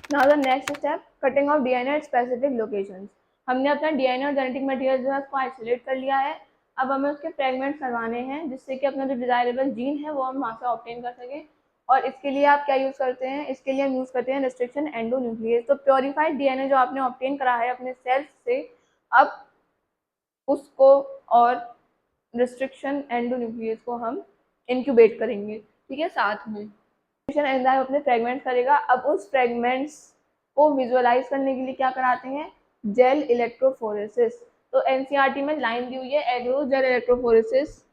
Now the next step, cutting of DNA at specific locations. हमने अपना DNA और genetic material जो है उसको आइसोलेट कर लिया है। अब हमें उसके फ्रेगमेंट्स करवाने हैं जिससे कि अपना जो डिजायरेबल जीन है वो हम वहाँ से ऑब्टेन कर सकें। और इसके लिए आप क्या यूज़ करते हैं, इसके लिए हम यूज़ करते हैं रिस्ट्रिक्शन एंडोन्यूक्लियस। तो प्योरीफाइड डीएनए जो आपने ऑब्टेन करा है अपने सेल्स से, अब उसको और रिस्ट्रिक्शन एंडोन्यूक्लियस को हम इंक्यूबेट करेंगे, ठीक है, साथ में एंजाइम अपने फ्रेगमेंट्स करेगा। अब उस फ्रेगमेंट्स को विजुअलाइज करने के लिए क्या कराते हैं, जेल इलेक्ट्रोफोरेसिस। तो एनसीईआरटी में लाइन दी हुई है, agro gel electrophoresis.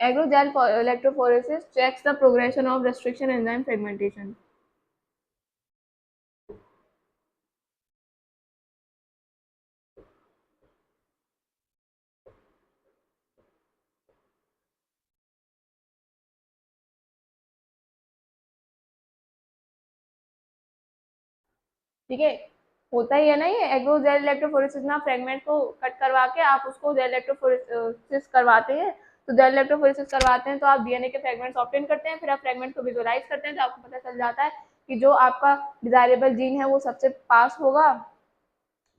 Agro gel electrophoresis checks the progression of restriction enzyme fragmentation. ठीक है, होता ही है ना ये एग्रो जेल इलेक्ट्रोफोरेसिस में, फ्रेगमेंट को कट करवा के आप उसको जेल इलेक्ट्रोफोरेसिस करवाते हैं। तो जेल इलेक्ट्रोफोरेसिस करवाते हैं तो आप डीएनए के फ्रेगमेंट्स ऑब्टेन करते हैं, फिर आप फ्रेगमेंट को विजुअलाइज करते हैं तो आपको पता चल जाता है कि जो आपका डिजायरेबल जीन है वो सबसे पास होगा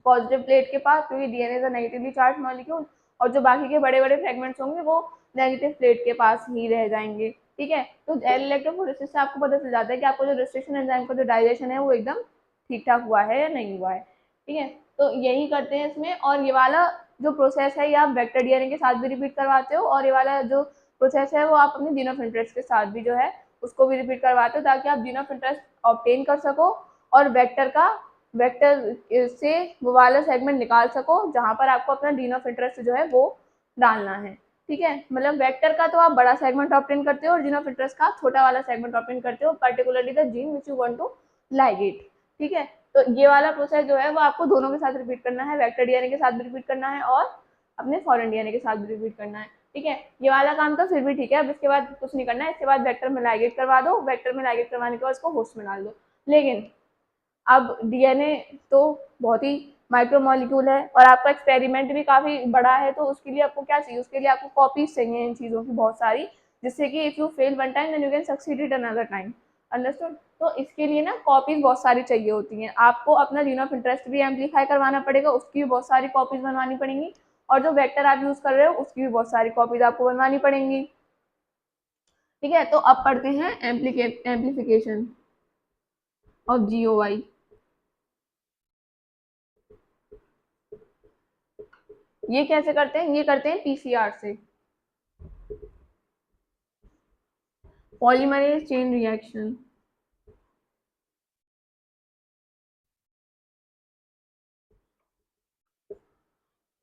पॉजिटिव प्लेट के पास, क्योंकि DNA is a negatively charge molecule, और जो बाकी के बड़े बड़े फ्रेगमेंट्स होंगे वो नेगेटिव प्लेट के पास ही रह जाएंगे। ठीक है, तो जेल इलेक्ट्रोफोरेसिस से आपको पता चल जाता है कि आपको जो रिस्ट्रिक्शन एंजाइम का जो डाइजेशन है वो एकदम ठीक ठाक हुआ है या नहीं हुआ है। ठीक है, तो यही करते हैं इसमें। और ये वाला जो प्रोसेस है ये आप वेक्टर डीएनए के साथ भी रिपीट करवाते हो, और ये वाला जो प्रोसेस है वो आप अपने जीन ऑफ इंटरेस्ट के साथ भी जो है उसको भी रिपीट करवाते हो, ताकि आप जीन ऑफ इंटरेस्ट ऑब्टेन कर सको और वेक्टर से वो वाला सेगमेंट निकाल सको जहां पर आपको अपना जीन ऑफ इंटरेस्ट जो है वो डालना है। ठीक है, मतलब वेक्टर का तो आप बड़ा सेगमेंट ऑब्टेन करते हो और जीन ऑफ इंटरेस्ट का छोटा वाला सेगमेंट ऑब्टेन करते हो, particularly the gene which you want to ligate. ठीक है, तो ये वाला प्रोसेस जो है वो आपको दोनों के साथ रिपीट करना है, वेक्टर डीएनए के साथ भी रिपीट करना है और अपने फॉरेन डीएनए के साथ भी रिपीट करना है। ठीक है, ये वाला काम तो फिर भी ठीक है, अब इसके बाद कुछ नहीं करना है, इसके बाद वेक्टर में लाइगेट करवा दो, वेक्टर में लाइगेट करवाने के बाद उसको होस्ट में डाल दो। लेकिन अब डीएनए तो बहुत ही माइक्रोमोलिक्यूल है और आपका एक्सपेरिमेंट भी काफी बड़ा है, तो उसके लिए आपको क्या चाहिए, उसके लिए आपको कॉपीज चाहिए इन चीजों की बहुत सारी, जिससे कि if you fail one time then you can succeed it another time. Understood? तो इसके लिए ना कॉपीज बहुत सारी चाहिए होती हैं, आपको अपना जीन ऑफ इंटरेस्ट भी एम्पलीफाई करवाना पड़ेगा, उसकी भी बहुत सारी कॉपीज बनवानी पड़ेंगी, और जो वेक्टर आप यूज कर रहे हो उसकी भी बहुत सारी कॉपीज आपको बनवानी पड़ेंगी। ठीक है, तो अब पढ़ते हैं एम्पलीफिकेशन ऑफ जीओवाई। ये कैसे करते हैं, ये करते हैं पीसीआर से, पॉलीमरेज चेन रिएक्शन।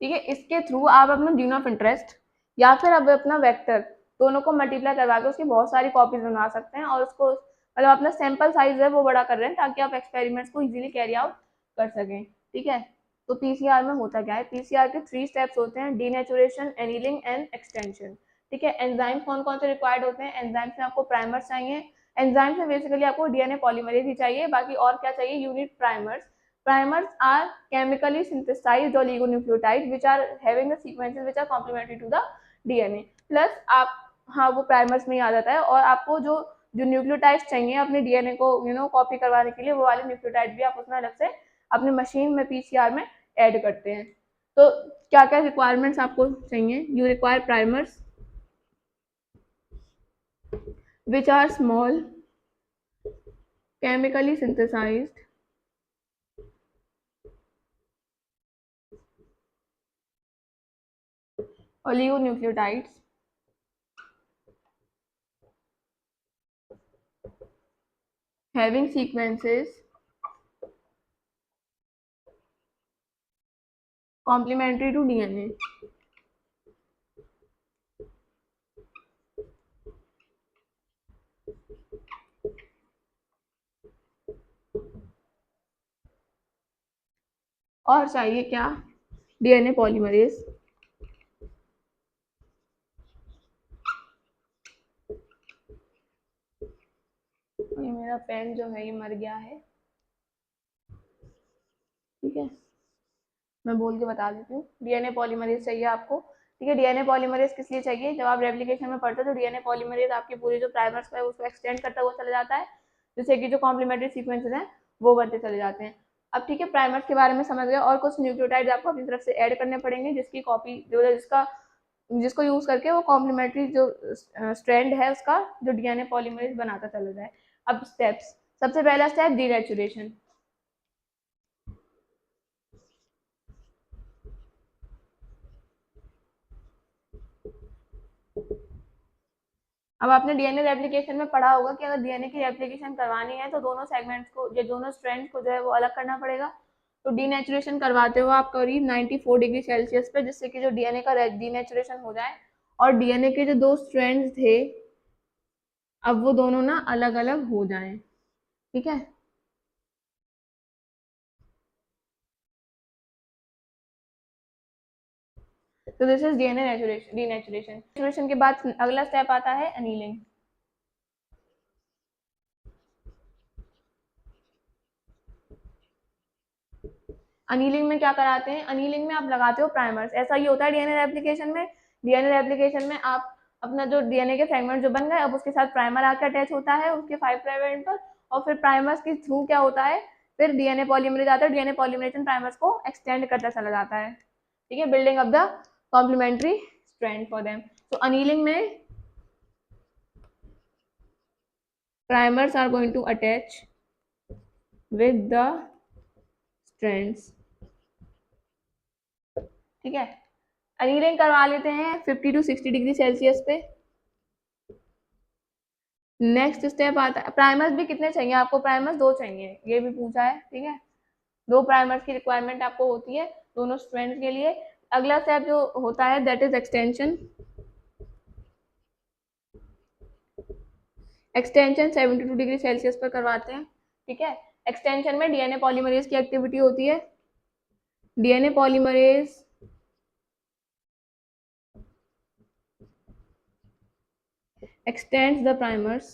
ठीक है, इसके थ्रू आप अपना जीन ऑफ इंटरेस्ट या फिर अब अपना वेक्टर दोनों को मल्टीप्लाई करवा के उसकी बहुत सारी कॉपीज बनवा सकते हैं, और उसको मतलब अपना सैंपल साइज है वो बड़ा कर रहे हैं ताकि आप एक्सपेरिमेंट्स को इजीली कैरी आउट कर सकें। ठीक है, तो पीसीआर में होता क्या है, पीसीआर के 3 स्टेप्स होते हैं, डीनेचुरेशन, एनीलिंग एंड एक्सटेंशन। ठीक है, एंजाइम्स कौन कौन से रिक्वायर्ड होते हैं, एंजाइम्स में आपको प्राइमर्स चाहिए, एंजाइम्स में बेसिकली आपको डीएनए पॉलीमरेज ही चाहिए, बाकी और क्या चाहिए, unit primers. Primers are chemically synthesized oligonucleotides which are having the sequences which are complementary to the DNA. Plus आप, हाँ वो प्राइमर्स में ही आ जाता है, और आपको जो जो न्यूक्लियोटाइड्स चाहिए अपने डीएनए को कॉपी करवाने के लिए, वो वाले न्यूक्लियोटाइड भी आप उसमें अलग से अपनी मशीन में पीसीआर में ऐड करते हैं। तो क्या क्या रिक्वायरमेंट्स आपको चाहिए, you require primers which are small, chemically synthesized, oligonucleotides having sequences complementary to DNA. और चाहिए क्या, डीएनए पॉलीमरेज। ये मेरा पेन जो है ये मर गया है। ठीक है, मैं बोल के बता देती हूँ, डीएनए पॉलीमरेज चाहिए आपको, ठीक है। डीएनए पॉलीमरेज किस लिए चाहिए? जब आप रेप्लिकेशन में पढ़ते हो तो डीएनए पॉलीमरेज आपके पूरे जो प्राइमर्स है उसको एक्सटेंड करता हुआ चला जाता है, जिससे कि जो कॉम्प्लीमेंट्री सीक्वेंसेज हैं वो बनते चले जाते हैं। अब ठीक है, प्राइमर्स के बारे में समझ गए, और कुछ न्यूक्लियोटाइड्स आपको अपनी तरफ से ऐड करने पड़ेंगे जिसकी कॉपी जो जिसको यूज करके वो कॉम्प्लीमेंट्री जो स्ट्रैंड है उसका जो डीएनए पॉलीमरेज बनाता चला जाए। अब स्टेप्स, सबसे पहला स्टेप डीनेचुरेशन। अब आपने डीएनए रेप्लिकेशन में पढ़ा होगा कि अगर डीएनए की रेप्लिकेशन करवानी है तो दोनों सेगमेंट्स को या दोनों स्ट्रैंड्स को जो है वो अलग करना पड़ेगा। तो डीनेचुरेशन करवाते हो आप करीब 94 डिग्री सेल्सियस पे, जिससे कि जो डीएनए का डीनेचुरेशन हो जाए और डीएनए के जो दो स्ट्रैंड्स थे अब वो दोनों ना अलग अलग हो जाएं। ठीक है, तो दिस इज डीएनए नेचुरेशन, डीनेचुरेशन। नेचुरेशन के बाद अगला स्टेप आता है अनीलिंग। अनीलिंग में क्या कराते हैं? अनीलिंग में आप लगाते हो प्राइमर्स। ऐसा ही होता है डीएनए रेप्लिकेशन में। डीएनए रेप्लिकेशन में आप अपना जो डीएनए के फ्रेगमेंट जो बन गए अब उसके साथ प्राइमर आकर अटैच होता है उसके 5 प्राइम एंड पर, और फिर प्राइमर्स के थ्रू क्या होता है, फिर डीएनए पॉलीमरेज आता है, डीएनए पॉलीमरेज प्राइमर्स को एक्सटेंड करता चला जाता है। ठीक है, building up the complementary strand for them. तो अनीलिंग में primers are going to attach with the strands। ठीक है, अनीलिंग करवा लेते हैं 50 to 60 डिग्री सेल्सियस पे। नेक्स्ट स्टेप आता है, प्राइमर्स भी कितने चाहिए आपको? प्राइमर्स 2 चाहिए, ये भी पूछा है। ठीक है, 2 प्राइमर्स की रिक्वायरमेंट आपको होती है दोनों स्ट्रैंड्स के लिए। अगला स्टेप जो होता है that is extension. Extension 72 degree Celsius पर करवाते हैं। ठीक है, एक्सटेंशन में डीएनए पॉलीमरेज की एक्टिविटी होती है। DNA polymerase extends the primers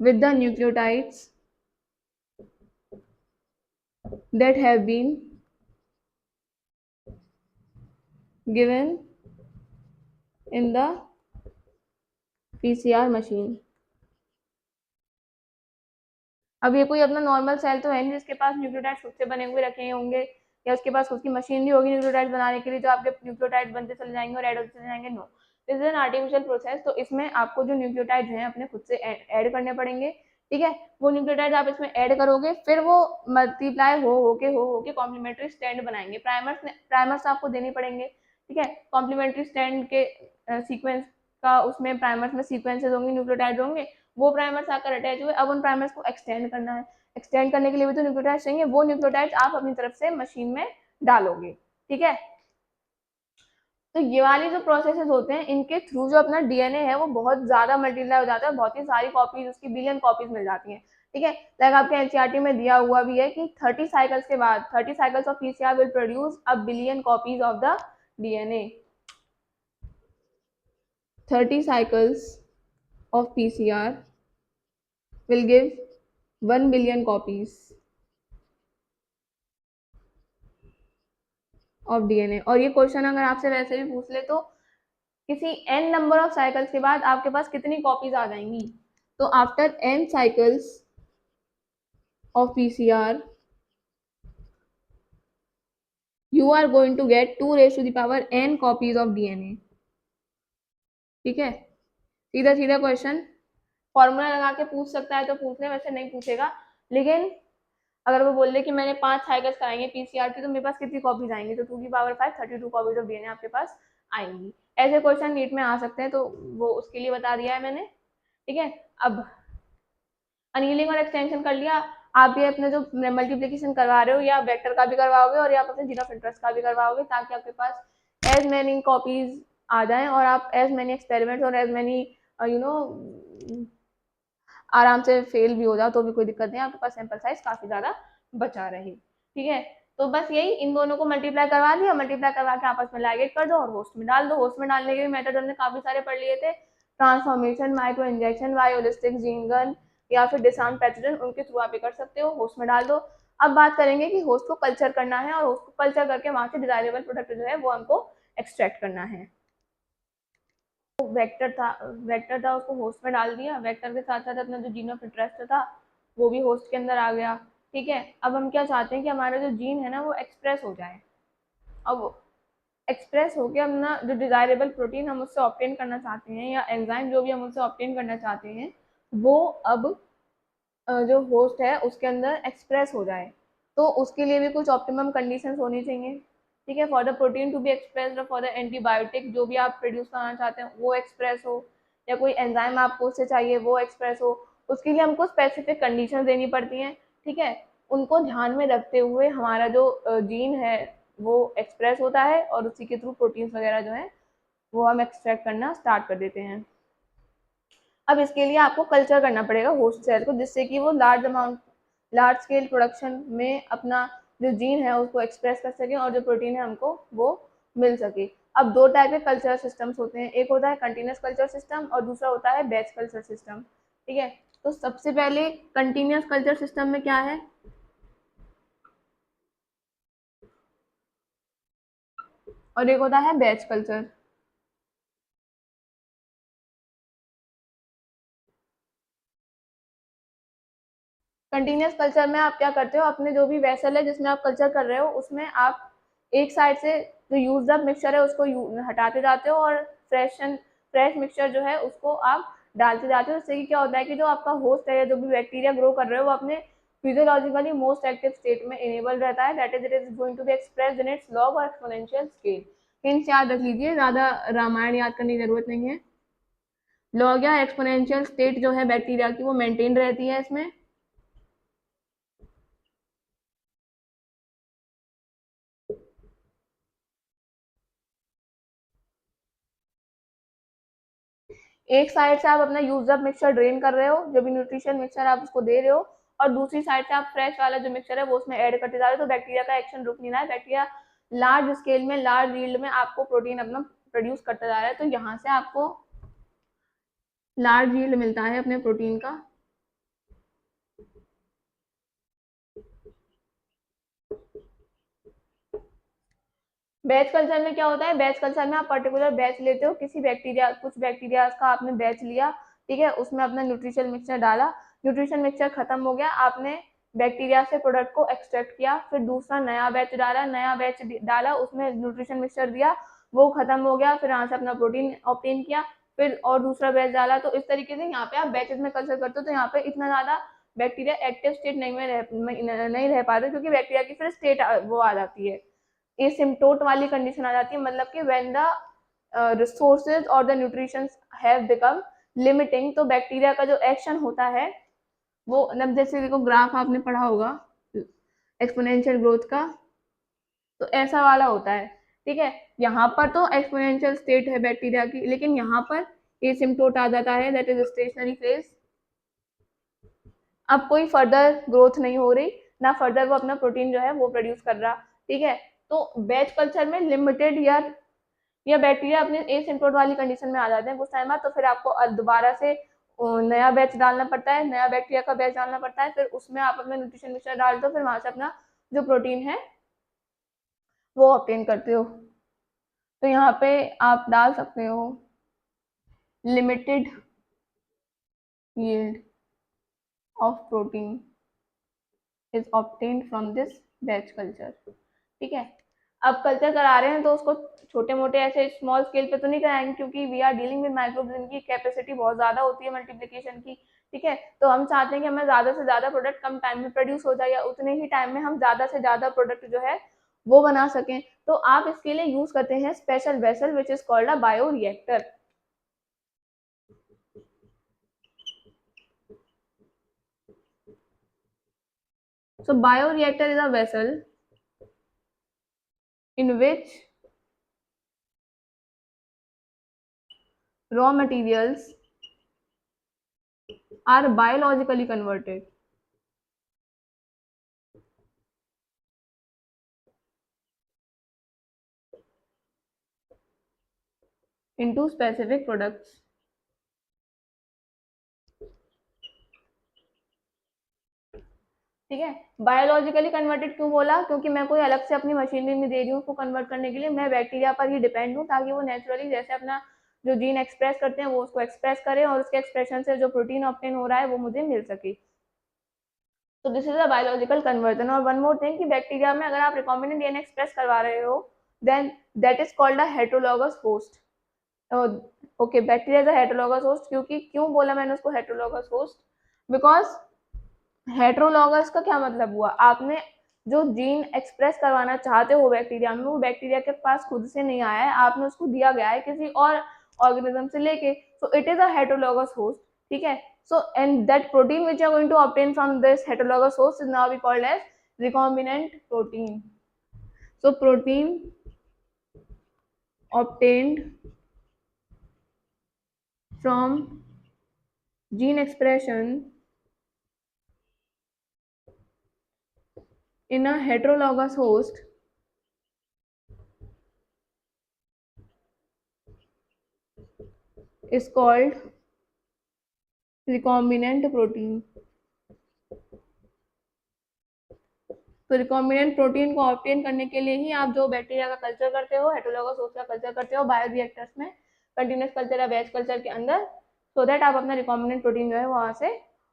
with the nucleotides that have been given in the PCR machine। अब ये कोई अपना नॉर्मल सेल तो है नहीं जिसके पास न्यूक्लियोटाइड्स खुद से बने हुए रखे होंगे या उसके पास खुद की मशीनरी होगी न्यूक्लियोटाइड्स बनाने के लिए जो आपके न्यूक्लियोटाइड्स बनते चले जाएंगे और ऐड होते चले जाएंगे। No, this is an artificial process. तो इसमें आपको जो न्यूक्लियोटाइड्स हैं अपने खुद से ऐड करने पड़ेंगे। ठीक है, वो न्यूक्लियोटाइड्स आप इसमें ऐड करोगे, फिर वो मल्टीप्लाई हो के कॉम्प्लीमेंट्री स्टैंड बनाएंगे। प्राइमर्स आपको देने पड़ेंगे। ठीक है, कॉम्प्लीमेंट्री स्टैंड के सीक्वेंस का उसमें प्राइमर्स में सीक्वेंसेस होंगे, न्यूक्लियोटाइड्स होंगे, वो प्राइमर्स आकर अटैच हुए। अब उन प्राइमर्स को एक्सटेंड करना है। एक्सटेंड करने के लिए भी तो न्यूक्लियोटाइड्स चाहिए, वो न्यूक्लियोटाइड्स आप अपनी तरफ से मशीन में डालोगे। ठीक है, तो ये वाली जो प्रोसेसेस होते हैं इनके थ्रू जो अपना डीएनए है वो बहुत ज्यादा मल्टीप्लाई हो जाता है, बहुत ही सारी कॉपीज, उसकी बिलियन कॉपीज मिल जाती हैं। ठीक है, लाइक आपके एनसीईआरटी में दिया हुआ भी है कि 30 साइकिल्स के बाद 30 cycles of PCR will produce a billion copies of the DNA. 30 cycles of PCR will give 1 billion copies of DNA. और ये क्वेश्चन अगर आपसे वैसे भी पूछ ले तो किसी n नंबर ऑफ साइकिल्स के बाद आपके पास कितनी कॉपीज आ जाएंगी? तो after n cycles of PCR you are going to get 2 raised to the power n copies of DNA. ठीक है, सीधा सीधा क्वेश्चन, फॉर्मूला लगा के पूछ सकता है तो पूछ ले, वैसे नहीं पूछेगा। लेकिन अगर वो बोल दे कि मैंने 5 साइकिल्स कराएंगे पीसीआर की तो मेरे पास कितनी कॉपीज आएंगी? तो 2 की पावर 5 32 कॉपीज ऑफ डीएनए आपके पास आएंगी। ऐसे क्वेश्चन नीट में आ सकते हैं, तो वो उसके लिए बता दिया है मैंने। ठीक है, अब अनीलिंग और एक्सटेंशन कर लिया। आप ये अपने जो मल्टीप्लिकेशन करवा रहे हो या वेक्टर का भी करवाओगे और या आप अपने जीन ऑफ इंटरेस्ट का भी करवाओगे ताकि आपके पास एज मैनी कॉपीज आ जाएं और आप एज मैनी एक्सपेरिमेंट्स और एज मैनी यू नो आराम से फेल भी हो जाओ तो भी कोई दिक्कत नहीं, आपके पास सैंपल साइज काफी ज्यादा बचा रहे। ठीक है, तो बस यही, इन दोनों को मल्टीप्लाई करवा दिया, मल्टीप्लाई करवा के आपस में लाइगेट कर दो और होस्ट में डाल दो। होस्ट में डालने के भी मेथड हमने काफी सारे पढ़ लिए थे, transformation, micro injection, biolistic, gene gun या फिर डिसआर्म पैथोजन, उनके थ्रू आप ये कर सकते हो। होस्ट में डाल दो, अब बात करेंगे कि होस्ट को कल्चर करना है और होस्ट को कल्चर करके वहां से डिजायरेबल प्रोडक्ट जो है वो हमको एक्सट्रैक्ट करना है। तो वेक्टर था उसको होस्ट में डाल दिया, वेक्टर के साथ साथ अपना जो जीन ऑफ इंटरेस्ट था वो भी होस्ट के अंदर आ गया। ठीक है, अब हम क्या चाहते हैं कि हमारा जो जीन है ना वो एक्सप्रेस हो जाए। अब एक्सप्रेस हो गया अपना जो डिजायरेबल प्रोटीन हम उससे ऑब्टेन करना चाहते हैं या एंजाइम जो भी हम उससे ऑब्टेन करना चाहते हैं वो अब जो होस्ट है उसके अंदर एक्सप्रेस हो जाए। तो उसके लिए भी कुछ ऑप्टिमम कंडीशंस होनी चाहिए। ठीक है, for the protein to be express, for the antibiotic जो भी आप प्रोड्यूस करना चाहते हैं वो एक्सप्रेस हो, या कोई एंजाइम आपको उससे चाहिए वो एक्सप्रेस हो, उसके लिए हमको स्पेसिफिक कंडीशन देनी पड़ती हैं। ठीक है, उनको ध्यान में रखते हुए हमारा जो जीन है वो एक्सप्रेस होता है और उसी के थ्रू प्रोटीन्स वगैरह जो है वो हम एक्सट्रैक्ट करना स्टार्ट कर देते हैं। अब इसके लिए आपको कल्चर करना पड़ेगा होस्ट सेल को, जिससे कि वो लार्ज स्केल प्रोडक्शन में अपना जो जीन है उसको एक्सप्रेस कर सके और जो प्रोटीन है हमको वो मिल सके। अब दो टाइप के कल्चर सिस्टम्स होते हैं, एक होता है कंटिन्यूस कल्चर सिस्टम और दूसरा होता है बैच कल्चर सिस्टम। ठीक है, तो सबसे पहले कंटिन्यूस कल्चर सिस्टम में क्या है, और एक होता है बैच कल्चर। कंटिन्यूस कल्चर में आप क्या करते हो, अपने जो भी वेसल है जिसमें आप कल्चर कर रहे हो उसमें आप एक साइड से जो यूज अप मिक्सचर है उसको हटाते जाते हो और फ्रेश मिक्सचर जो है उसको आप डालते जाते हो। इससे क्या होता है कि जो आपका होस्ट है या जो भी बैक्टीरिया ग्रो कर रहे हो वो अपने फिजियोलॉजिकली मोस्ट एक्टिव स्टेट में इनेबल रहता है, that is it is going to be expressed in its log और एक्सपोनेंशियल स्केल। हिंट्स याद रख लीजिए, ज्यादा रामायण याद करने की जरूरत नहीं है। लॉग या एक्सपोनेंशियल स्टेट जो है बैक्टीरिया की वो मेंटेन रहती है इसमें। एक साइड से आप अपना यूज अप मिक्सचर ड्रेन कर रहे हो, जो भी न्यूट्रिशन मिक्सचर आप उसको दे रहे हो, और दूसरी साइड से आप फ्रेश वाला जो मिक्सचर है वो उसमें ऐड करते जा रहे हो। तो बैक्टीरिया का एक्शन रुक नहीं रहा है, बैक्टीरिया लार्ज स्केल में लार्ज यील्ड में आपको प्रोटीन अपना प्रोड्यूस करता जा रहा है। तो यहाँ से आपको लार्ज यील्ड मिलता है अपने प्रोटीन का। बैच कल्चर में क्या होता है, बैच कल्चर में आप पर्टिकुलर बैच लेते हो, किसी बैक्टीरिया कुछ बैक्टीरिया का आपने बैच लिया, ठीक है, उसमें अपना न्यूट्रिशन मिक्सचर डाला, न्यूट्रिशन मिक्सचर खत्म हो गया, आपने बैक्टीरिया से प्रोडक्ट को एक्सट्रैक्ट किया, फिर दूसरा नया बैच डाला, नया बैच डाला उसमें न्यूट्रिशन मिक्सचर दिया, वो खत्म हो गया, फिर यहाँ से अपना प्रोटीन ऑब्टेन किया, फिर और दूसरा बैच डाला। तो इस तरीके से यहाँ पे आप बैचेस में कल्चर करते हो, तो यहाँ पे इतना ज्यादा बैक्टीरिया एक्टिव स्टेट नहीं रह पाते, क्योंकि बैक्टीरिया की फिर स्टेट वो आ जाती है, एसिम्प्टोट वाली कंडीशन आ जाती है, मतलब कि व्हेन द रिसोर्सेज और the nutrition have become limiting. तो बैक्टीरिया का जो एक्शन होता है वो, मतलब जैसे देखो ग्राफ आपने पढ़ा होगा एक्सपोनेंशियल ग्रोथ का, तो ऐसा वाला होता है। ठीक है, यहाँ पर तो एक्सपोनेंशियल स्टेट है बैक्टीरिया की, लेकिन यहाँ पर एसिम्प्टोट आ जाता है, दैट इज स्टेशनरी फेज। अब कोई फर्दर ग्रोथ नहीं हो रही, ना फर्दर वो अपना प्रोटीन जो है वो प्रोड्यूस कर रहा। ठीक है, तो बैच कल्चर में लिमिटेड या बैक्टीरिया अपने एसिम्प्टोट वाली कंडीशन में आ जाते हैं कुछ टाइम बाद, तो फिर आपको दोबारा से नया बैच डालना पड़ता है, नया बैक्टीरिया का बैच डालना पड़ता है, फिर उसमें आप अपना न्यूट्रिशन मिक्सचर डाल दो, फिर वहां से अपना जो प्रोटीन है वो ऑब्टेन करते हो। तो यहाँ पे आप डाल सकते हो limited yield of protein is obtained from this batch culture। ठीक है, अब कल्चर करा रहे हैं तो उसको छोटे मोटे ऐसे स्मॉल स्केल पे तो नहीं कराएंगे, क्योंकि we are dealing with microbes, इनकी कैपेसिटी बहुत ज्यादा होती है मल्टीप्लिकेशन की। ठीक है, तो हम चाहते हैं कि हमें ज्यादा से ज्यादा प्रोडक्ट कम टाइम में प्रोड्यूस हो जाए, या उतने ही टाइम में हम ज्यादा से ज्यादा प्रोडक्ट जो है वो बना सकें। तो आप इसके लिए यूज करते हैं special vessel which is called a bio reactor. So bioreactor is a vessel in which raw materials are biologically converted into specific products। ठीक है। बायोलॉजिकली कन्वर्टेड क्यों बोला, क्योंकि मैं कोई अलग से अपनी मशीनरी नहीं दे रही हूँ उसको कन्वर्ट करने के लिए, मैं बैक्टीरिया पर ही डिपेंड हूँ, ताकि वो नेचुरली जैसे अपना जो जीन एक्सप्रेस करते हैं वो उसको एक्सप्रेस करें और उसके एक्सप्रेशन से जो प्रोटीन ऑब्टेन हो रहा है वो मुझे मिल सके। तो this is a biological conversion. और वन मोर थिंग कि बैक्टीरिया में अगर आप रिकॉम्बिनेंट डीएनए एक्सप्रेस करवा रहे हो then that is called a heterologous host. Okay, bacteria is a heterologous host. क्योंकि क्यों बोला मैंने उसको हेटेरोलॉगस होस्ट, बिकॉज हेटेरोलॉगस का क्या मतलब हुआ, आपने जो जीन एक्सप्रेस करवाना चाहते हो बैक्टीरिया में वो बैक्टीरिया के पास खुद से नहीं आया है, आपने उसको दिया गया है किसी और ऑर्गेनिज्म से लेके, so it is a heterologous host. ठीक है। So and that protein which you are going to obtain from this heterologous host is now be called as recombinant protein. So protein obtained from gene expression in a heterologous host is called recombinant protein. तो recombinant protein को obtain करने के लिए ही आप जो bacteria का culture करते हो, हेटेरोलॉगस होस्ट का कल्चर करते हो बायोरिएक्टर्स में, कंटिन्यूस कल्चर या बैच कल्चर के अंदर, सो दैट आप अपना रिकॉम्बिनेंट प्रोटीन जो है वहां से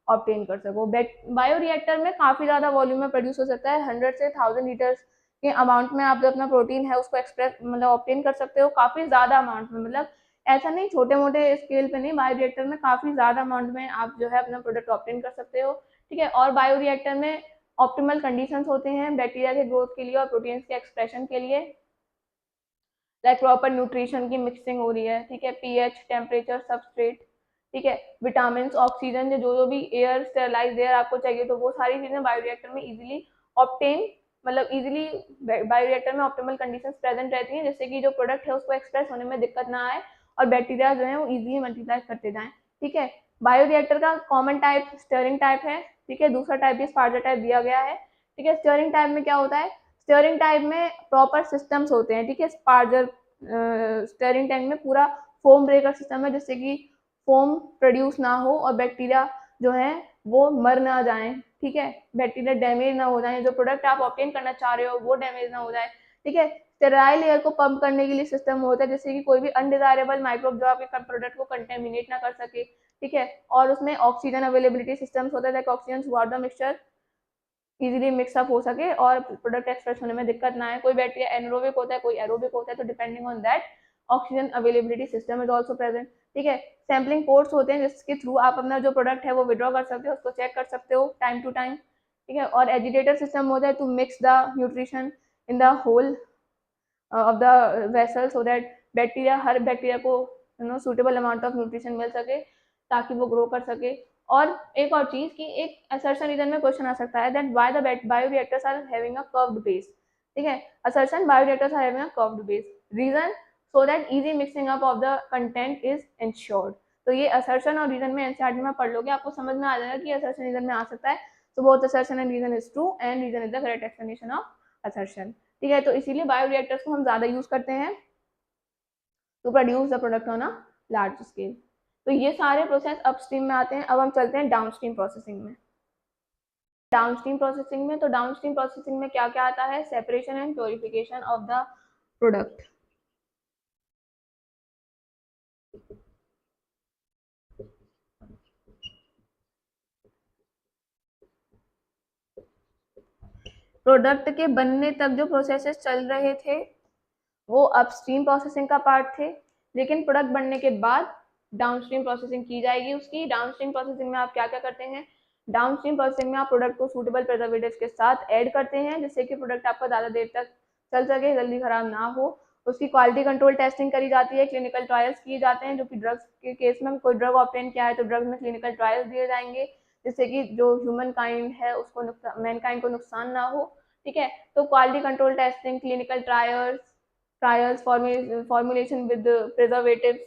ऑब्टेन कर सको। बायोरिएक्टर में काफी ज्यादा वॉल्यूम में प्रोड्यूस हो सकता है, 100 से 1000 लीटर्स के अमाउंट में आप जो अपना प्रोटीन है उसको एक्सप्रेस मतलब ऑब्टेन कर सकते हो, काफी ज्यादा अमाउंट में, मतलब ऐसा नहीं छोटे मोटे स्केल पे नहीं, बायोरिएक्टर में काफी ज्यादा अमाउंट में आप जो है अपना प्रोडक्ट ऑब्टेन कर सकते हो। ठीक है। और बायोरिएक्टर में ऑप्टिमल कंडीशंस होते हैं बैक्टीरिया के ग्रोथ के लिए और प्रोटीन्स के एक्सप्रेशन के लिए, लाइक प्रॉपर न्यूट्रिशन की मिक्सिंग हो रही है। ठीक है। पीएच, टेम्परेचर, सबस्ट्रेट, ठीक है, विटामिन, ऑक्सीजन, जो जो भी एयर, स्टेरलाइज एयर आपको चाहिए, तो वो सारी चीजें बायोरिएक्टर में इजीली ऑप्टेन, मतलब इजीली बायोरिएक्टर में ऑप्टिमल कंडीशंस प्रेजेंट रहती हैं, जिससे कि जो प्रोडक्ट है उसको एक्सप्रेस होने में दिक्कत ना आए और बैक्टीरिया जो है वो इजीली मल्टीप्लाई करते जाएं। ठीक है। बायोरिएक्टर का कॉमन टाइप स्टरिंग टाइप है। ठीक है। दूसरा टाइप भी स्पार्जर टाइप दिया गया है। ठीक है। स्टरिंग टाइप में क्या होता है, स्टरिंग टाइप में प्रॉपर सिस्टम्स होते हैं। ठीक है। स्पार्जर स्टरिंग टैंक में पूरा फोम ब्रेकर सिस्टम है, जिससे कि फोम प्रोड्यूस ना हो और बैक्टीरिया जो है वो मर ना जाए। ठीक है। बैक्टीरिया डैमेज ना हो जाए, जो प्रोडक्ट आप ऑब्टेन करना चाह रहे हो वो डैमेज ना हो जाए। ठीक है। स्टेराइल एयर को पंप करने के लिए सिस्टम होता है, जिससे कि कोई भी अनडिजायरेबल माइक्रोब जो आपके प्रोडक्ट को कंटेमिनेट ना कर सके। ठीक है। और उसमें ऑक्सीजन अवेलेबिलिटी सिस्टम्स होता है, oxygen throughout the mixture easily mix up हो सके और प्रोडक्ट एक्सप्रेस होने में दिक्कत ना आए। कोई बैक्टीरिया एनरोबिक होता है, कोई एरोबिक होता है, तो depending on that oxygen availability system is also present. ठीक है। सैम्पलिंग पोर्ट्स होते हैं जिसके थ्रू आप अपना जो प्रोडक्ट है वो विड्रॉ कर सकते हो, उसको चेक कर सकते हो टाइम टू टाइम। ठीक है। और एजिटेटर सिस्टम होता है to mix the nutrition in the whole of the vessel, so that bacteria, हर बैक्टीरिया को सुटेबल अमाउंट ऑफ न्यूट्रिशन मिल सके ताकि वो ग्रो कर सके। और एक और चीज कि एक असर्शन रीजन में क्वेश्चन आ सकता है that why the bioreactors are having a curved base. ठीक है। Assertion bioreactors are having a curved base, reason so that easy mixing up of the content is ensured. तो ये असर्शन और reason में एनसीईआरटी में पढ़ लोगे, आपको समझ में आ जाएगा कि असर्शन रीजन में आ सकता है। तो both assertion and reason is true and reason is the correct explanation of assertion. ठीक है। तो इसीलिए बायोरिएक्टर्स को हम ज्यादा यूज करते हैं to produce the product on a large scale. तो ये सारे प्रोसेस अपस्ट्रीम में आते हैं। अब हम चलते हैं डाउनस्ट्रीम प्रोसेसिंग में। डाउनस्ट्रीम प्रोसेसिंग में, तो डाउनस्ट्रीम प्रोसेसिंग में क्या क्या आता है, separation and purification of the product. Product के बनने तक जो प्रोसेसेस चल रहे थे वो अपस्ट्रीम प्रोसेसिंग का पार्ट थे, लेकिन प्रोडक्ट बनने के बाद डाउनस्ट्रीम प्रोसेसिंग की जाएगी उसकी। डाउनस्ट्रीम प्रोसेसिंग में आप क्या क्या करते हैं, डाउनस्ट्रीम प्रोसेसिंग में आप प्रोडक्ट को सूटेबल प्रिजर्वेटिव्स के साथ ऐड करते हैं, जिससे कि प्रोडक्ट आपका ज़्यादा देर तक चल सके, जल्दी खराब ना हो। उसकी क्वालिटी कंट्रोल टेस्टिंग करी जाती है, क्लिनिकल ट्रायल्स किए जाते हैं, जो कि ड्रग्स के केस में कोई ड्रग ऑब्टेन किया है तो ड्रग्स में क्लिनिकल ट्रायल्स दिए जाएंगे, जिससे कि जो ह्यूमन काइंड है उसको मैन काइंड को नुकसान ना हो। ठीक है। तो quality control testing, clinical trials, formulation with the preservatives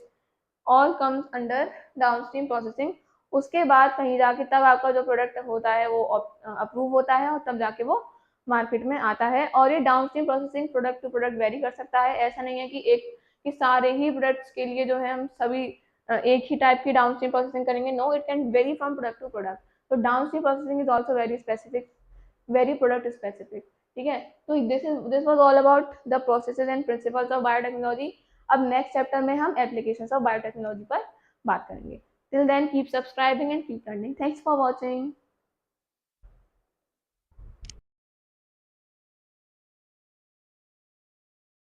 all comes under downstream processing। उसके बाद कहीं जाके तब आपका जो प्रोडक्ट होता है वो अप्रूव होता है और तब जाके वो मार्केट में आता है। और ये downstream processing product to product vary कर सकता है, ऐसा नहीं है कि सारे ही प्रोडक्ट्स के लिए जो है हम सभी एक ही टाइप की डाउनस्ट्रीम प्रोसेसिंग करेंगे। No, it can vary from product to product. तो downstream processing is also very specific very product specific. ठीक है, तो this was all about the processes and principles of biotechnology. अब नेक्स्ट चैप्टर में हम applications of biotechnology पर बात करेंगे। Till then keep subscribing and keep learning. Thanks for watching.